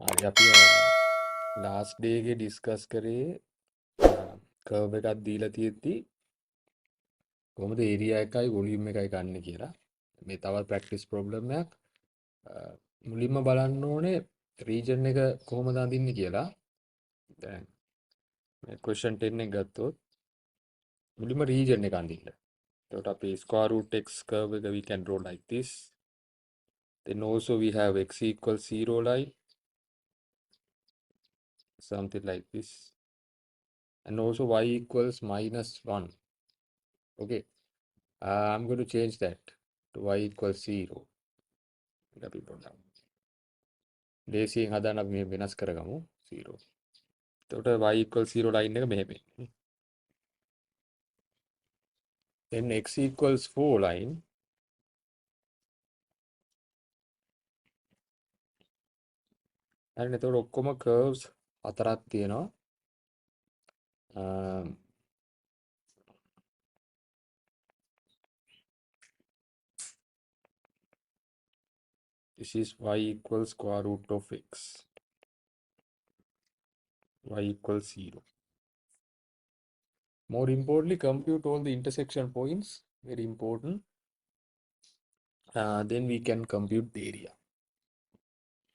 හරි අපි last day එකේ ඩිස්කස් කරේ කර්ව් එකක් දීලා තියෙද්දි කොහොමද ඒරියා එකයි වොලියුම් එකයි ගන්න කියලා. මේ තවත් ප්‍රැක්ටිස් ප්‍රොබ්ලම් එකක්. මුලින්ම බලන්න ඕනේ රීජන් එක කොහොමද අඳින්නේ කියලා. දැන් මේ question 10 එක ගත්තොත් මුලින්ම රීජන් එක අඳින්න. එතකොට අපි square root x curve එක we can draw like this. Then also we have x equals 0 line, something like this. And also y equals -1. Okay. I'm going to change that to y equals 0. අපි පොඩ්ඩක් ලේසියෙන් හදාන්න අපි මේ වෙනස් කරගමු 0. එතකොට y equals 0 line එක මෙහෙම එන්නේ. Then x equals 4 line. හරිනේ එතකොට ඔක්කොම curves හතරක් තියෙනවා. This is y equals square root of x. Y equals 0. More importantly, compute all the intersection points. Very important. Then we can compute the area.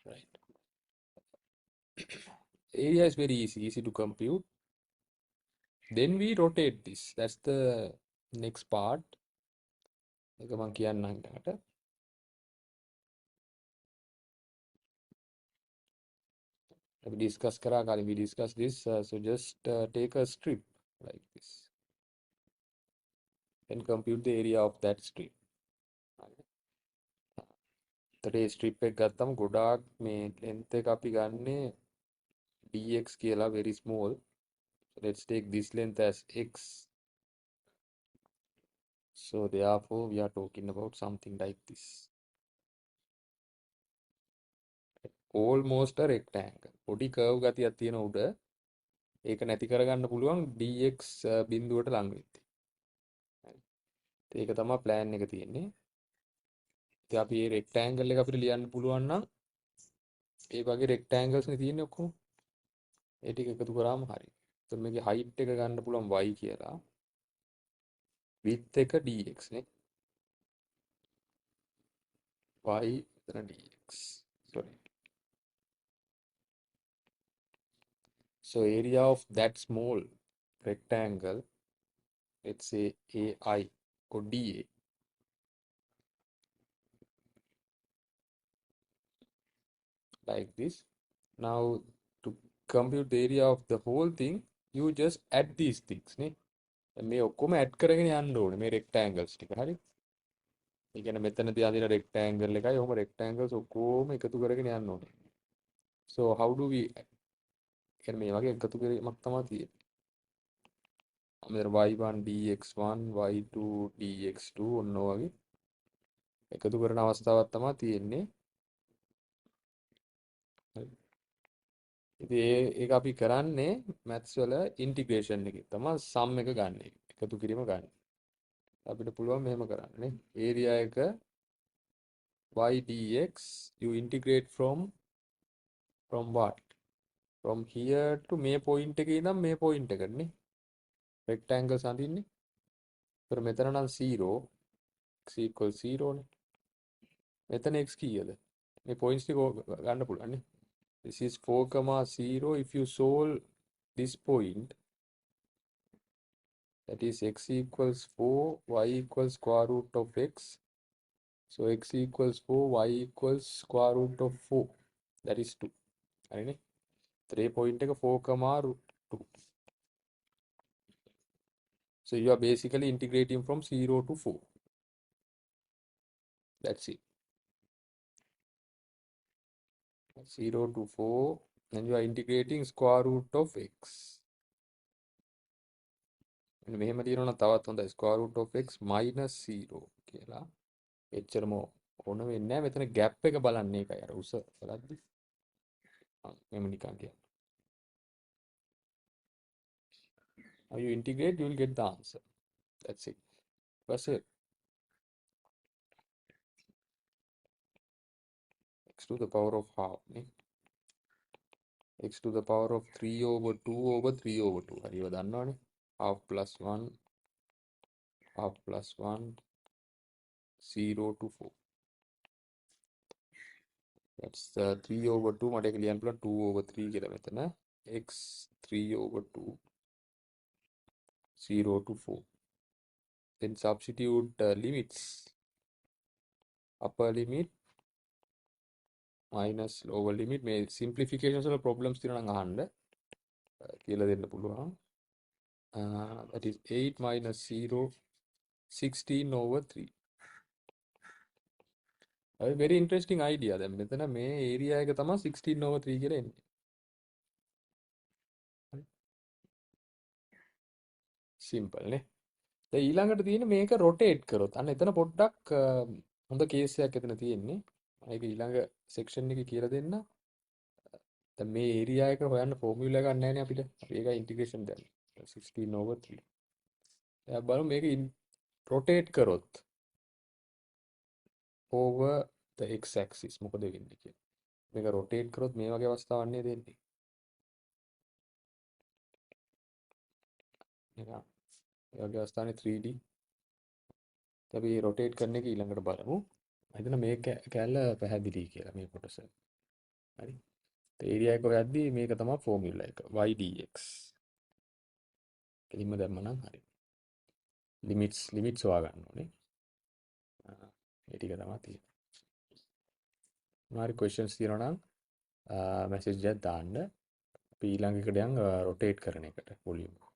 Right. Area is very easy to compute. Then we rotate this. That's the next part. එක මම කියන්නම් ඊට. අපි discuss කරා කලින් we discuss this. So just take a strip like this. Then compute the area of that strip. එතකොට මේ strip එක ගත්තම ගොඩාක් මේ length එක අපි ගන්නෙ dx කියලා very small. So let's take this length as x. So therefore we are talking about something like this. Almost a rectangle. පොඩි curve ගතියක් තියෙන උඩ ඒක නැති කරගන්න පුළුවන් dx බිඳුවට ලං වෙද්දී. ඒක තමයි plan එක තියෙන්නේ. ඉතින් අපි මේ rectangle එක අපිට ලියන්න පුළුවන් නම් ඒ වගේ rectangles නේ තියෙන්නේ ඔක්කොම. ඒ ටික එකතු කරාම හරි. එතකොට මේකේ height එක ගන්න පුළුවන් y කියලා. width එක dx නේ. y එතන dx. Sorry. So area of that small rectangle, let's say AI or DA. Like this. Now to compute the area of the whole thing, you just add these things නේ. මේ ඔක්කොම add කරගෙන යන්න ඕනේ මේ rectangles ටික. හරි? ඒ කියන්නේ මෙතනදී අදින rectangle එකයි ඔහොම rectangles ඔක්කොම එකතු කරගෙන යන්න ඕනේ. So how do we කියන්නේ මේ වගේ එකතු කිරීමක් තමයි තියෙන්නේ. මෙතන y1 dx1 y2 dx2 ඔන්න වගේ එකතු කරන අවස්ථාවක් තමයි තියෙන්නේ. ඉතින් ඒක අපි කරන්නේ maths වල integration එකේ තමයි sum එක ගන්න එක. එකතු කිරීම ගන්න. අපිට පුළුවන් මෙහෙම කරන්න නේ. area එක y dx you integrate from what? From here to මේ point එකේ ඉඳන් මේ point එකට නේ. rectangles අඳින්නේ. ඒතර මෙතන නම් 0 x equals 0 නේ. මෙතන x කීයද? මේ points ටික ගන්න පුළුවන් නේ. This is 4, 0. If you solve this point, that is x equals 4, y equals square root of x. So x equals 4, y equals square root of 4. That is 2. හරිනේ. 3 point එක 4, root 2. So you are basically integrating from 0 to 4. That's it. 0 to 4. And you are integrating square root of x. මෙහෙම තියෙනවා තවත් හොඳයි square root of x minus 0 කියලා. එච්චරම ඕන වෙන්නේ නැහැ. මෙතන gap එක බලන්න ඒකයි අර උස බලද්දි. මෙහෙම නිකන් කියන්න. How you integrate, you will get the answer. That's it. That's it. X to the power of half. නේ. x to the power of 3 over 2 over 3 over 2. හරිව දන්නවනේ. half plus 1 half plus 1 0 to 4. That's 3 over 2 මට ඒක ලියන්න පුළුවන් 2 over 3 කියලා මෙතන. x 3 over 2 0 to 4. Then substitute limits. Upper limit minus lower limit. මේ simplifications වල problems තියෙනවා නම් අහන්න කියලා දෙන්න පුළුවන්. That is 8 minus 0 16 over 3. A very interesting idea. දැන් මෙතන මේ area එක තමයි 16 over 3 කියලා එන්නේ. Simple නේ. දැන් ඊළඟට තියෙන්නේ මේක rotate කරොත්. අන්න එතන පොඩ්ඩක් හොඳ case එකක් එතන තියෙන්නේ. ඒක ඊළඟ section එකේ කියලා දෙන්න. දැන් මේ area එක හොයන්න formula එකක් නැහැ නේ අපිට. අපි ඒක integration දැන් 16 over 3. දැන් බලමු මේක rotate කරොත් over the x axis මොකද වෙන්නේ කියලා. මේක rotate කරොත් මේ වගේ අවස්ථාවක් නේද එන්නේ. නිකන් ඒ වගේ අවස්ථානේ 3D. අපි rotate කරන එක ඊළඟට බලමු. මම හිතන මේ කැල්ල පැහැදිලි කියලා මේ කොටස. හරි. ඒරියා එක හොයද්දී මේක තමයි ෆෝමියුලා එක. y dx. කෙලින්ම දැම්මනම් හරි. ලිමිට්ස් හොයාගන්න ඕනේ. ඒ ටික තමයි තියෙන්නේ. මොනවාරි questions තියෙනවා නම් message එකක් දාන්න. අපි ඊළඟ එකට යන් rotate කරන එකට volume.